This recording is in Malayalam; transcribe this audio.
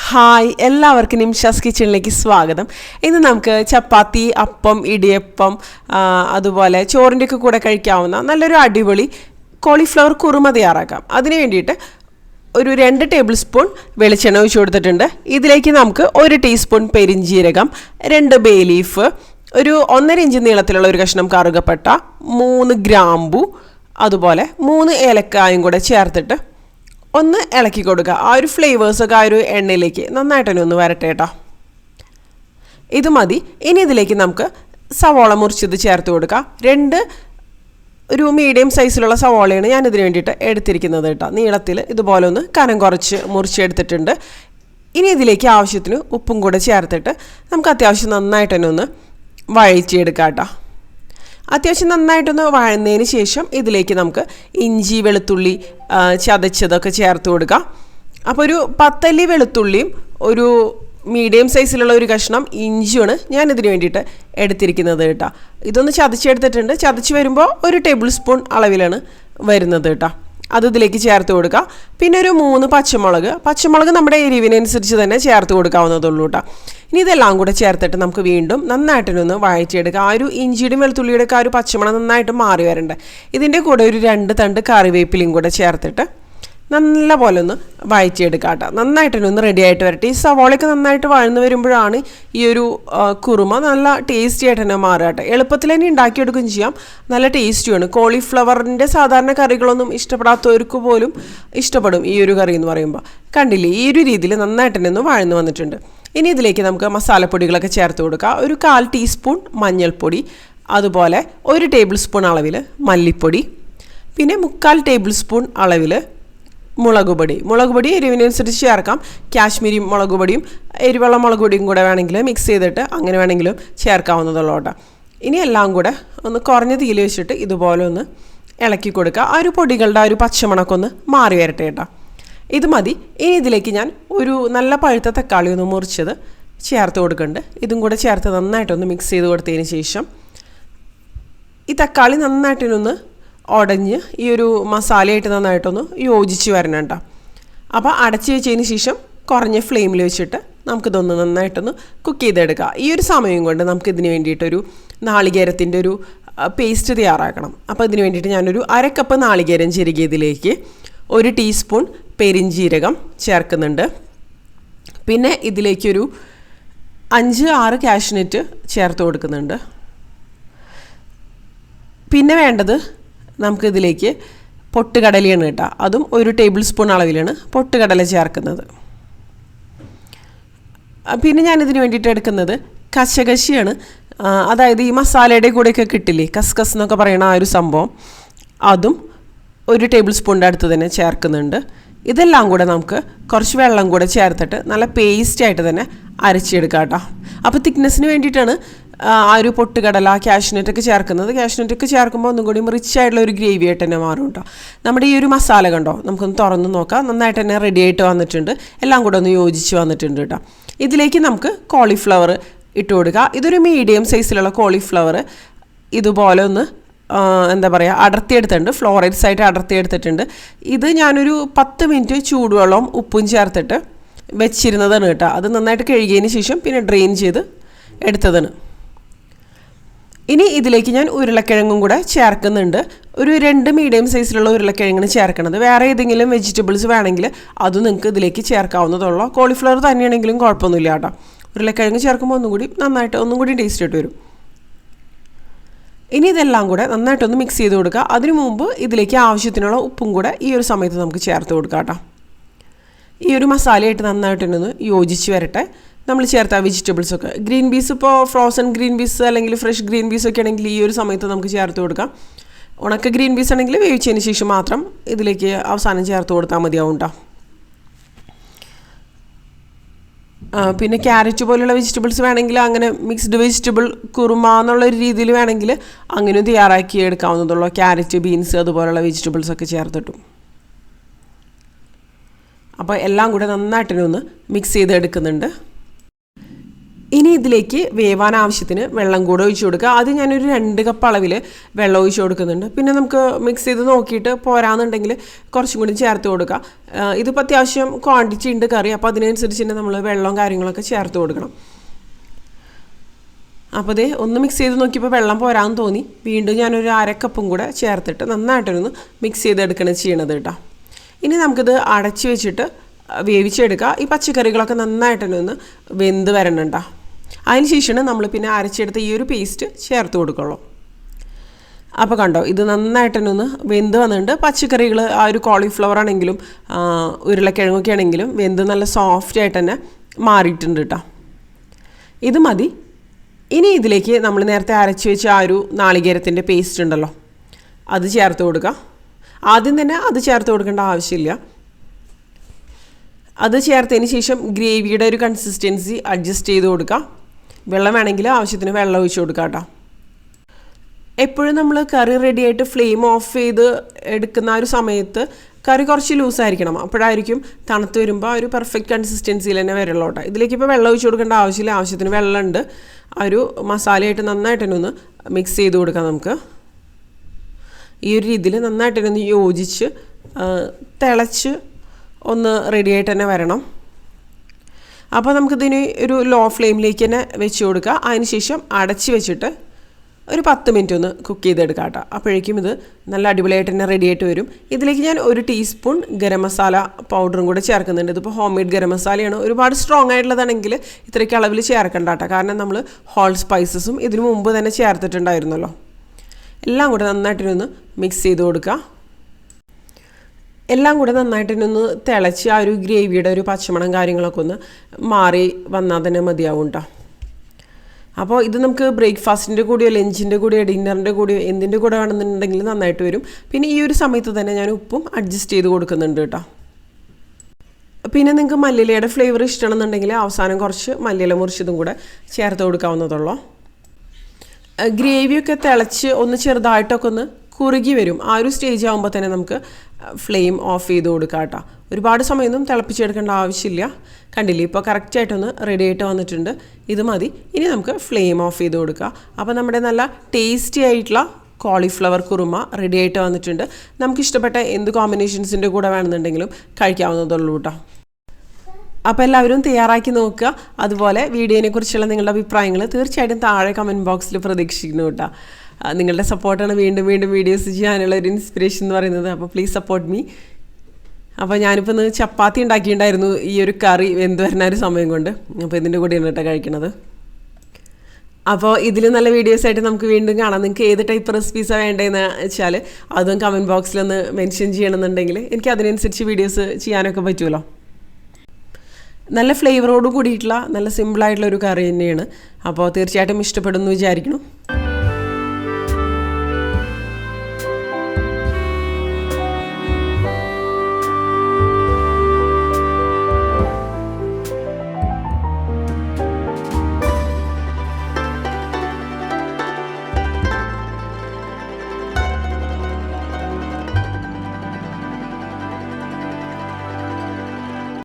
ഹായ്, എല്ലാവർക്കും നിംഷാസ് കിച്ചണിലേക്ക് സ്വാഗതം. ഇന്ന് നമുക്ക് ചപ്പാത്തി, അപ്പം, ഇടിയപ്പം, അതുപോലെ ചോറിൻ്റെയൊക്കെ കൂടെ കഴിക്കാവുന്ന നല്ലൊരു അടിപൊളി കോളിഫ്ലവർ കുറുമ തയ്യാറാക്കാം. അതിന് വേണ്ടിയിട്ട് ഒരു 2 ടേബിൾ സ്പൂൺ വെളിച്ചെണ്ണ ഒഴിച്ച് കൊടുത്തിട്ടുണ്ട്. ഇതിലേക്ക് നമുക്ക് 1 ടീസ്പൂൺ പെരിഞ്ജീരകം, 2 ബേ ലീഫ്, ഒരു 1.5 ഇഞ്ച് നീളത്തിലുള്ള ഒരു കഷ്ണം കറുകപ്പട്ട, 3 ഗ്രാമ്പു, അതുപോലെ 3 ഏലക്കായും കൂടെ ചേർത്തിട്ട് ഒന്ന് ഇളക്കി കൊടുക്കുക. ആ ഒരു ഫ്ലേവേഴ്സൊക്കെ ആ ഒരു എണ്ണയിലേക്ക് നന്നായിട്ട് തന്നെ ഒന്ന് വരട്ടെ കേട്ടോ. ഇത് മതി. ഇനി ഇതിലേക്ക് നമുക്ക് സവോള മുറിച്ചത് ചേർത്ത് കൊടുക്കുക. ഒരു മീഡിയം സൈസിലുള്ള സവോളയാണ് ഞാനിതിന് വേണ്ടിയിട്ട് എടുത്തിരിക്കുന്നത് കേട്ടോ. നീളത്തിൽ ഇതുപോലെ ഒന്ന് കനം കുറച്ച് മുറിച്ചെടുത്തിട്ടുണ്ട്. ഇനി ഇതിലേക്ക് ആവശ്യത്തിന് ഉപ്പും കൂടെ ചേർത്തിട്ട് നമുക്ക് അത്യാവശ്യം നന്നായിട്ട് തന്നെ ഒന്ന് വഴറ്റിയെടുക്കാം കേട്ടോ. അത്യാവശ്യം നന്നായിട്ടൊന്ന് വഴന്നതിന് ശേഷം ഇതിലേക്ക് നമുക്ക് ഇഞ്ചി, വെളുത്തുള്ളി ചതച്ചതൊക്കെ ചേർത്ത് കൊടുക്കാം. അപ്പോൾ ഒരു 10 അല്ലി വെളുത്തുള്ളിയും ഒരു മീഡിയം സൈസിലുള്ള ഒരു കഷ്ണം ഇഞ്ചിയാണ് ഞാനിതിന് വേണ്ടിയിട്ട് എടുത്തിരിക്കുന്നത് കേട്ടോ. ഇതൊന്ന് ചതച്ചെടുത്തിട്ടുണ്ട്. ചതച്ച് വരുമ്പോൾ 1 ടേബിൾ സ്പൂൺ അളവിലാണ് വരുന്നത് കേട്ടോ. അത് ഇതിലേക്ക് ചേർത്ത് കൊടുക്കുക. പിന്നെ ഒരു 3 പച്ചമുളക് നമ്മുടെ എരിവിനനുസരിച്ച് തന്നെ ചേർത്ത് കൊടുക്കാവുന്നതുള്ളൂ കേട്ടോ. ഇനി ഇതെല്ലാം കൂടെ ചേർത്തിട്ട് നമുക്ക് വീണ്ടും നന്നായിട്ടൊന്ന് വഴറ്റിയെടുക്കുക. ആ ഒരു ഇഞ്ചിയുടെയും വെളുത്തുള്ളിയുടെ ആ ഒരു പച്ചമണം നന്നായിട്ട് മാറി വരണ്ടേ. ഇതിൻ്റെ കൂടെ ഒരു 2 തണ്ട് കറിവേപ്പിലയും കൂടെ ചേർത്തിട്ട് നല്ല പോലെ ഒന്ന് വഴറ്റിയെടുക്കുക കേട്ടോ. നന്നായിട്ടൊന്ന് റെഡി ആയിട്ട് വരട്ടെ. ഈ സവോളയൊക്കെ നന്നായിട്ട് വഴന്ന് വരുമ്പോഴാണ് ഈ ഒരു കുറുമ നല്ല ടേസ്റ്റി ആയിട്ട് തന്നെ മാറുക കേട്ടോ. എളുപ്പത്തിൽ തന്നെ ഉണ്ടാക്കിയെടുക്കുകയും ചെയ്യാം. നല്ല ടേസ്റ്റിയാണ്. കോളിഫ്ലവറിൻ്റെ സാധാരണ കറികളൊന്നും ഇഷ്ടപ്പെടാത്തവർക്ക് പോലും ഇഷ്ടപ്പെടും ഈ ഒരു കറി എന്ന് പറയുമ്പോൾ. കണ്ടില്ലേ, ഈ ഒരു രീതിയിൽ നന്നായിട്ട് തന്നെ ഒന്ന് വഴന്ന് വന്നിട്ടുണ്ട്. ഇനി ഇതിലേക്ക് നമുക്ക് മസാലപ്പൊടികളൊക്കെ ചേർത്ത് കൊടുക്കുക. ഒരു 1/4 ടീസ്പൂൺ മഞ്ഞൾപ്പൊടി, അതുപോലെ 1 ടേബിൾ സ്പൂൺ അളവിൽ മല്ലിപ്പൊടി, പിന്നെ 3/4 ടേബിൾ സ്പൂൺ അളവിൽ മുളക് പൊടി എരിവിനനുസരിച്ച് ചേർക്കാം. കാശ്മീരി മുളക് പൊടിയും എരിവെള്ള മുളക് പൊടിയും കൂടെ വേണമെങ്കിൽ മിക്സ് ചെയ്തിട്ട് അങ്ങനെ വേണമെങ്കിലും ചേർക്കാവുന്നതുള്ളൂ കേട്ടോ. ഇനി എല്ലാം കൂടെ ഒന്ന് കുറഞ്ഞ തീയിൽ വെച്ചിട്ട് ഇതുപോലെ ഒന്ന് ഇളക്കി കൊടുക്കുക. ആ ഒരു പൊടികളുടെ ആ ഒരു പച്ചമണക്കൊന്ന് മാറി വരട്ടെ കേട്ടോ. ഇത് മതി. ഇനി ഇതിലേക്ക് ഞാൻ ഒരു നല്ല പഴുത്ത തക്കാളി ഒന്ന് മുറിച്ചത് ചേർത്ത് കൊടുക്കുന്നുണ്ട്. ഇതും കൂടെ ചേർത്ത് നന്നായിട്ടൊന്ന് മിക്സ് ചെയ്ത് കൊടുത്തതിന് ശേഷം ഈ തക്കാളി നന്നായിട്ടൊന്ന് ഉടഞ്ഞ് ഈ ഒരു മസാലയായിട്ട് നന്നായിട്ടൊന്ന് യോജിച്ച് വരണം കേട്ടോ. അപ്പോൾ അടച്ച് വെച്ചതിന് ശേഷം കുറഞ്ഞ ഫ്ലെയിമിൽ വെച്ചിട്ട് നമുക്കിതൊന്ന് നന്നായിട്ടൊന്ന് കുക്ക് ചെയ്തെടുക്കുക. ഈ ഒരു സമയം കൊണ്ട് നമുക്കിതിന് വേണ്ടിയിട്ടൊരു നാളികേരത്തിൻ്റെ ഒരു പേസ്റ്റ് തയ്യാറാക്കണം. അപ്പോൾ ഇതിന് വേണ്ടിയിട്ട് ഞാനൊരു 1/2 കപ്പ് നാളികേരം ചിരകിയതിലേക്ക് 1 ടീസ്പൂൺ പെരിഞ്ജീരകം ചേർക്കുന്നുണ്ട്. പിന്നെ ഇതിലേക്കൊരു 5-6 കാഷ്നട്ട് ചേർത്ത് കൊടുക്കുന്നുണ്ട്. പിന്നെ വേണ്ടത് നമുക്കിതിലേക്ക് പൊട്ടുകടലയാണ് കേട്ടോ. അതും 1 ടേബിൾ സ്പൂൺ അളവിലാണ് പൊട്ടുകടല ചേർക്കുന്നത്. പിന്നെ ഞാനിതിന് വേണ്ടിയിട്ട് എടുക്കുന്നത് കശകശിയാണ്. അതായത് ഈ മസാലയുടെ കൂടെയൊക്കെ കിട്ടില്ലേ, കസ്കസ് എന്നൊക്കെ പറയുന്ന ആ ഒരു സംഭവം, അതും 1 ടേബിൾ സ്പൂണിൻ്റെ അടുത്ത് തന്നെ ചേർക്കുന്നുണ്ട്. ഇതെല്ലാം കൂടെ നമുക്ക് കുറച്ച് വെള്ളം കൂടെ ചേർത്തിട്ട് നല്ല പേസ്റ്റായിട്ട് തന്നെ അരച്ചെടുക്കാം കേട്ടോ. അപ്പോൾ തിക്നെസ്സിന് വേണ്ടിയിട്ടാണ് ആ ഒരു പൊട്ടുകടല, കാഷ്നട്ടൊക്കെ ചേർക്കുന്നത്. കാഷ്നട്ടൊക്കെ ചേർക്കുമ്പോൾ ഒന്നും കൂടി റിച്ച് ആയിട്ടുള്ള ഒരു ഗ്രേവി ആയിട്ട് തന്നെ മാറും കേട്ടോ. നമ്മുടെ ഈ ഒരു മസാല കണ്ടോ, നമുക്കൊന്ന് തുറന്ന് നോക്കാം. നന്നായിട്ട് തന്നെ റെഡി ആയിട്ട് വന്നിട്ടുണ്ട്. എല്ലാം കൂടെ ഒന്ന് യോജിച്ച് വന്നിട്ടുണ്ട് കേട്ടോ. ഇതിലേക്ക് നമുക്ക് കോളിഫ്ലവർ ഇട്ട് കൊടുക്കുക. ഇതൊരു മീഡിയം സൈസിലുള്ള കോളിഫ്ലവർ ഇതുപോലെ ഒന്ന് എന്താ പറയുക അടർത്തിയെടുത്തിട്ടുണ്ട്. ഫ്ലോറൈഡ്സ് ആയിട്ട് അടർത്തിയെടുത്തിട്ടുണ്ട്. ഇത് ഞാനൊരു 10 മിനിറ്റ് ചൂടുവെള്ളവും ഉപ്പും ചേർത്തിട്ട് വെച്ചിരുന്നതാണ് കേട്ടോ. അത് നന്നായിട്ട് കഴുകിയതിന് ശേഷം പിന്നെ ഡ്രെയിൻ ചെയ്ത് എടുത്തതാണ്. ഇനി ഇതിലേക്ക് ഞാൻ ഉരുളക്കിഴങ്ങും കൂടെ ചേർക്കുന്നുണ്ട്. ഒരു 2 മീഡിയം സൈസിലുള്ള ഉരുളക്കിഴങ്ങാണ് ചേർക്കണത്. വേറെ ഏതെങ്കിലും വെജിറ്റബിൾസ് വേണമെങ്കിൽ അതും നിങ്ങൾക്ക് ഇതിലേക്ക് ചേർക്കാവുന്നതുള്ളൂ. കോളിഫ്ലവർ തന്നെയാണെങ്കിലും കുഴപ്പമൊന്നുമില്ല കേട്ടോ. ഉരുളക്കിഴങ്ങ് ചേർക്കുമ്പോൾ ഒന്നും കൂടി ടേസ്റ്റ് ആയിട്ട് വരും. ഇനി ഇതെല്ലാം കൂടെ നന്നായിട്ടൊന്ന് മിക്സ് ചെയ്ത് കൊടുക്കുക. അതിനു മുമ്പ് ഇതിലേക്ക് ആവശ്യത്തിനുള്ള ഉപ്പും കൂടെ ഈ ഒരു സമയത്ത് നമുക്ക് ചേർത്ത് കൊടുക്കാം കേട്ടോ. ഈ ഒരു മസാലയായിട്ട് നന്നായിട്ടൊന്ന് യോജിച്ച് വരട്ടെ. നമ്മൾ ചേർത്ത വെജിറ്റബിൾസൊക്കെ, ഗ്രീൻ പീസ്, ഇപ്പോൾ ഫ്രോസൺ ഗ്രീൻ പീസ് അല്ലെങ്കിൽ ഫ്രഷ് ഗ്രീൻ പീസൊക്കെ ആണെങ്കിൽ ഈ ഒരു സമയത്ത് നമുക്ക് ചേർത്ത് കൊടുക്കാം. ഉണക്ക ഗ്രീൻ പീസ് ആണെങ്കിൽ വേവിച്ചതിന് ശേഷം മാത്രം ഇതിലേക്ക് അവസാനം ചേർത്ത് കൊടുത്താൽ മതിയാവും കേട്ടോ. പിന്നെ ക്യാരറ്റ് പോലുള്ള വെജിറ്റബിൾസ് വേണമെങ്കിൽ അങ്ങനെ മിക്സ്ഡ് വെജിറ്റബിൾ കുറുമ എന്നുള്ളൊരു രീതിയിൽ വേണമെങ്കിൽ അങ്ങനെ തയ്യാറാക്കി എടുക്കാവുന്നതുള്ളൂ. ക്യാരറ്റ്, ബീൻസ് അതുപോലുള്ള വെജിറ്റബിൾസൊക്കെ ചേർത്തിട്ടും. അപ്പോൾ എല്ലാം കൂടെ നന്നായിട്ടൊന്ന് മിക്സ് ചെയ്ത് എടുക്കുന്നുണ്ട്. ഇനി ഇതിലേക്ക് വേവാൻ ആവശ്യത്തിന് വെള്ളം കൂടെ ഒഴിച്ചു കൊടുക്കുക. അത് ഞാനൊരു 2 കപ്പ് അളവിൽ വെള്ളം ഒഴിച്ചു കൊടുക്കുന്നുണ്ട്. പിന്നെ നമുക്ക് മിക്സ് ചെയ്ത് നോക്കിയിട്ട് പോരാന്നുണ്ടെങ്കിൽ കുറച്ചും കൂടി ചേർത്ത് കൊടുക്കുക. ഇതിപ്പോൾ അത്യാവശ്യം ക്വാണ്ടിറ്റി ഉണ്ട് കറി, അപ്പോൾ അതിനനുസരിച്ച് തന്നെ നമ്മൾ വെള്ളവും കാര്യങ്ങളൊക്കെ ചേർത്ത് കൊടുക്കണം. അപ്പോൾ അതേ ഒന്ന് മിക്സ് ചെയ്ത് നോക്കിയപ്പോൾ വെള്ളം പോരാന്ന് തോന്നി. വീണ്ടും ഞാനൊരു 1/2 കപ്പും കൂടെ ചേർത്തിട്ട് നന്നായിട്ടൊന്ന് മിക്സ് ചെയ്തെടുക്കണം ചെയ്യണത് കേട്ടോ. ഇനി നമുക്കിത് അടച്ച് വെച്ചിട്ട് വേവിച്ചെടുക്കുക. ഈ പച്ചക്കറികളൊക്കെ നന്നായിട്ടൊന്ന് വെന്ത് വരണുണ്ടോ. അതിന് ശേഷമാണ് നമ്മൾ പിന്നെ അരച്ചെടുത്ത ഈ ഒരു പേസ്റ്റ് ചേർത്ത് കൊടുക്കുള്ളൂ. അപ്പോൾ കണ്ടോ, ഇത് നന്നായിട്ടൊന്ന് വെന്ത് വന്നിട്ടുണ്ട്. പച്ചക്കറികൾ ആ ഒരു കോളിഫ്ലവർ ആണെങ്കിലും ഉരുളക്കിഴങ്ങൊക്കെ ആണെങ്കിലും വെന്ത് നല്ല സോഫ്റ്റ് ആയിട്ട് തന്നെ മാറിയിട്ടുണ്ട് കേട്ടോ. ഇത് മതി. ഇനി ഇതിലേക്ക് നമ്മൾ നേരത്തെ അരച്ച് വെച്ച ആ ഒരു നാളികേരത്തിൻ്റെ പേസ്റ്റ് ഉണ്ടല്ലോ, അത് ചേർത്ത് കൊടുക്കുക. ആദ്യം തന്നെ അത് ചേർത്ത് കൊടുക്കേണ്ട ആവശ്യമില്ല. അത് ചേർത്തതിന് ശേഷം ഗ്രേവിയുടെ ഒരു കൺസിസ്റ്റൻസി അഡ്ജസ്റ്റ് ചെയ്ത് കൊടുക്കുക. വെള്ളം വേണമെങ്കിൽ ആവശ്യത്തിന് വെള്ളം ഒഴിച്ച് കൊടുക്കുക കേട്ടോ. എപ്പോഴും നമ്മൾ കറി റെഡിയായിട്ട് ഫ്ലെയിം ഓഫ് ചെയ്ത് എടുക്കുന്ന ആ ഒരു സമയത്ത് കറി കുറച്ച് ലൂസായിരിക്കണം. അപ്പോഴായിരിക്കും തണുത്ത് വരുമ്പോൾ ആ ഒരു പെർഫെക്റ്റ് കൺസിസ്റ്റൻസിയിൽ തന്നെ വരുള്ളൂ കേട്ടോ. ഇതിലേക്ക് ഇപ്പോൾ വെള്ളം ഒഴിച്ച് കൊടുക്കേണ്ട ആവശ്യമില്ല, ആവശ്യത്തിന് വെള്ളമുണ്ട്. ആ ഒരു മസാലയായിട്ട് നന്നായിട്ട് തന്നെ ഒന്ന് മിക്സ് ചെയ്ത് കൊടുക്കാം. നമുക്ക് ഈ ഒരു രീതിയിൽ നന്നായിട്ട് തന്നെ ഒന്ന് യോജിച്ച് തിളച്ച് ഒന്ന് റെഡിയായിട്ട് തന്നെ വരണം. അപ്പോൾ നമുക്കിതിന് ഒരു ലോ ഫ്ലെയിമിലേക്ക് തന്നെ വെച്ച് കൊടുക്കുക. അതിന് ശേഷം അടച്ച് വെച്ചിട്ട് ഒരു 10 മിനിറ്റ് ഒന്ന് കുക്ക് ചെയ്തെടുക്കാം കേട്ടോ. അപ്പോഴേക്കും ഇത് നല്ല അടിപൊളിയായിട്ട് തന്നെ റെഡിയായിട്ട് വരും. ഇതിലേക്ക് ഞാൻ 1 ടീസ്പൂൺ ഗരം മസാല പൗഡറും കൂടെ ചേർക്കുന്നുണ്ട്. ഇതിപ്പോൾ ഹോം മെയ്ഡ് ഗരം മസാലയാണ്. ഒരുപാട് സ്ട്രോങ് ആയിട്ടുള്ളതാണെങ്കിൽ ഇത്രയ്ക്ക് അളവിൽ ചേർക്കണ്ട കേട്ടോ. കാരണം നമ്മൾ ഹോൾ സ്പൈസസും ഇതിനു മുമ്പ് തന്നെ ചേർത്തിട്ടുണ്ടായിരുന്നല്ലോ. എല്ലാം കൂടെ നന്നായിട്ടൊന്ന് മിക്സ് ചെയ്ത് കൊടുക്കുക. എല്ലാം കൂടെ നന്നായിട്ടൊന്ന് തിളച്ച് ആ ഒരു ഗ്രേവിയുടെ ഒരു പച്ചമണം കാര്യങ്ങളൊക്കെ ഒന്ന് മാറി വന്നാൽ തന്നെ മതിയാവും കേട്ടോ. അപ്പോൾ ഇത് നമുക്ക് ബ്രേക്ക്ഫാസ്റ്റിൻ്റെ കൂടെയോ ലഞ്ചിൻ്റെ കൂടെയോ ഡിന്നറിൻ്റെ കൂടെയോ എന്തിൻ്റെ കൂടെ വേണമെന്നുണ്ടെങ്കിൽ നന്നായിട്ട് വരും. പിന്നെ ഈ ഒരു സമയത്ത് തന്നെ ഞാൻ ഉപ്പും അഡ്ജസ്റ്റ് ചെയ്ത് കൊടുക്കുന്നുണ്ട് കേട്ടോ. പിന്നെ നിങ്ങൾക്ക് മല്ലിയിലയുടെ ഫ്ലേവർ ഇഷ്ടമാണെന്നുണ്ടെങ്കിൽ അവസാനം കുറച്ച് മല്ലിയില മുറിച്ചതും കൂടെ ചേർത്ത് കൊടുക്കാവുന്നതുള്ളൂ. ഗ്രേവിയൊക്കെ തിളച്ച് ഒന്ന് ചെറുതായിട്ടൊക്കെ ഒന്ന് കുറുകി വരും. ആ ഒരു സ്റ്റേജ് ആകുമ്പോൾ തന്നെ നമുക്ക് ഫ്ലെയിം ഓഫ് ചെയ്ത് കൊടുക്കാം കേട്ടോ. ഒരുപാട് സമയമൊന്നും തിളപ്പിച്ചെടുക്കേണ്ട ആവശ്യമില്ല. കണ്ടില്ലേ, ഇപ്പോൾ കറക്റ്റായിട്ടൊന്ന് റെഡി ആയിട്ട് വന്നിട്ടുണ്ട്. ഇത് മതി. ഇനി നമുക്ക് ഫ്ലെയിം ഓഫ് ചെയ്ത് കൊടുക്കുക. അപ്പോൾ നമ്മുടെ നല്ല ടേസ്റ്റി ആയിട്ടുള്ള കോളിഫ്ലവർ കുറുമ റെഡി ആയിട്ട് വന്നിട്ടുണ്ട്. നമുക്കിഷ്ടപ്പെട്ട എന്ത് കോമ്പിനേഷൻസിൻ്റെ കൂടെ വേണമെന്നുണ്ടെങ്കിലും കഴിക്കാവുന്നതുള്ളൂ കേട്ടോ. അപ്പോൾ എല്ലാവരും തയ്യാറാക്കി നോക്കുക. അതുപോലെ വീഡിയോനെക്കുറിച്ചുള്ള നിങ്ങളുടെ അഭിപ്രായങ്ങൾ തീർച്ചയായിട്ടും താഴെ കമൻറ്റ് ബോക്സിൽ പ്രതീക്ഷിക്കുന്നു കേട്ടോ. നിങ്ങളുടെ സപ്പോർട്ടാണ് വീണ്ടും വീണ്ടും വീഡിയോസ് ചെയ്യാനുള്ള ഒരു ഇൻസ്പിറേഷൻ എന്ന് പറയുന്നത്. അപ്പോൾ പ്ലീസ് സപ്പോർട്ട് മീ. അപ്പോൾ ഞാനിപ്പോൾ ഇന്ന് ചപ്പാത്തി ഉണ്ടാക്കിയിട്ടുണ്ടായിരുന്നു ഈ ഒരു കറി വെന്ത് വരുന്ന ഒരു സമയം കൊണ്ട്. അപ്പോൾ ഇതിൻ്റെ കൂടെയാണ് കേട്ടോ കഴിക്കണത്. അപ്പോൾ ഇതിൽ നല്ല വീഡിയോസായിട്ട് നമുക്ക് വീണ്ടും കാണാം. നിങ്ങൾക്ക് ഏത് ടൈപ്പ് റെസിപ്പീസാണ് വേണ്ടതെന്ന് വെച്ചാൽ അതും കമൻറ്റ് ബോക്സിലൊന്ന് മെൻഷൻ ചെയ്യണമെന്നുണ്ടെങ്കിൽ എനിക്ക് അതിനനുസരിച്ച് വീഡിയോസ് ചെയ്യാനൊക്കെ പറ്റുമല്ലോ. നല്ല ഫ്ലേവറോട് കൂടിയിട്ടുള്ള നല്ല സിമ്പിളായിട്ടുള്ളൊരു കറി തന്നെയാണ്. അപ്പോൾ തീർച്ചയായിട്ടും ഇഷ്ടപ്പെടുമെന്ന് വിചാരിക്കണം.